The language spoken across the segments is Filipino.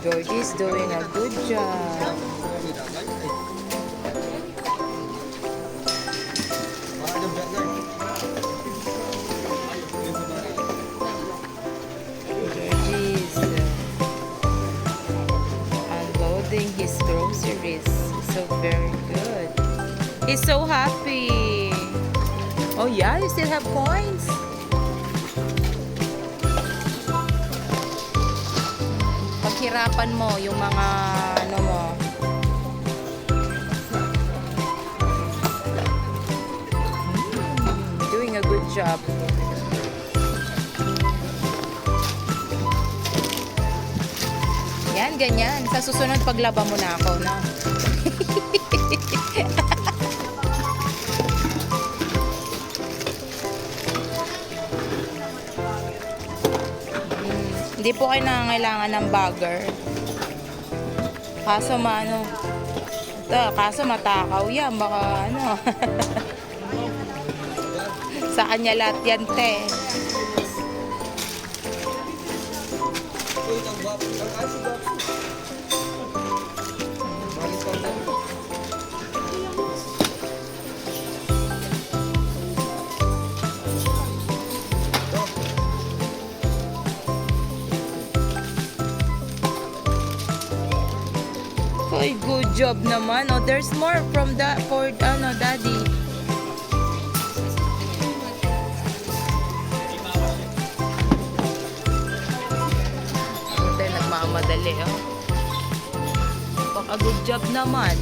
Georgie's doing a good job. Georgie's unloading his groceries. So very good. He's so happy. Oh yeah, you still have coins? Paghirapan mo yung mga ano mo. Doing a good job. Yan, ganyan. Sa susunod paglaba mo na ako, no? Hindi po kayo nangangailangan ng bagger. Kaso kaso matakaw yan. Baka ano. Sa kanya lahat yan, te. Ay, good job naman. Oh, there's more from daddy. Ito nagmamadali, oh. Baka good job naman.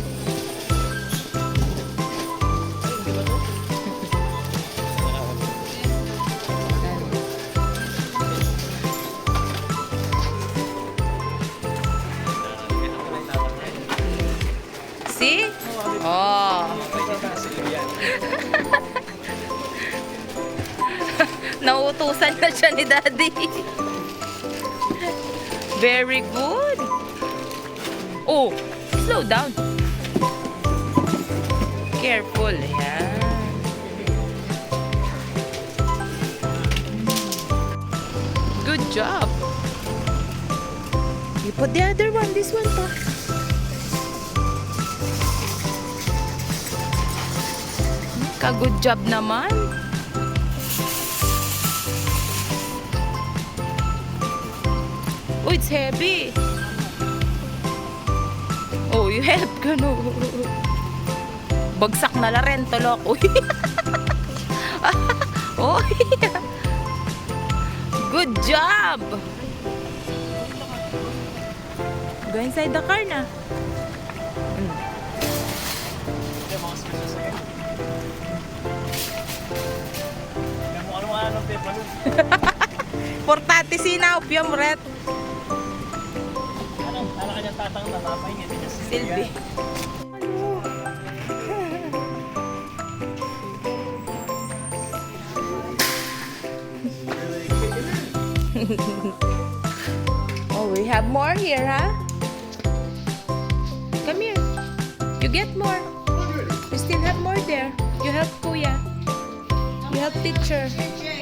See? Oh. Nauutusan na siya ni Daddy. Very good. Oh, slow down. Careful. Yan. Good job. You put the other one, this one pa. Ka-good job naman. Oh, it's heavy. Oh, you help ka no. Bagsak na la rin, tolok. Uy. Oh, yeah. Good job. Go inside the car na. Portati sinaw, piyam ret. Ano kanyang tatang natapay niya din si Silvi. Oh, we have more here, huh? Come here. You get more. You still have more there. You help Kuya. You help teacher. Ayan.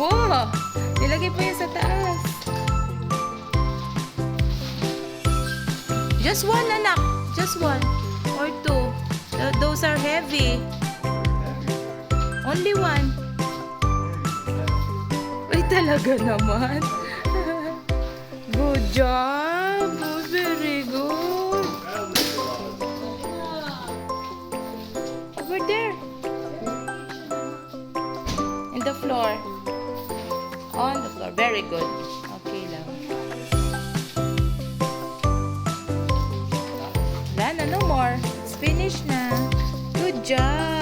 Wow! Nilagay po yan sa taas. Just one, anak. Just one. Or two. Those are heavy. Only one. Uy, talaga naman. Good job. Oh, very good. Over there. In the floor. On the floor. Very good. Okay lang. Wala na, no more. It's finished na. Good job.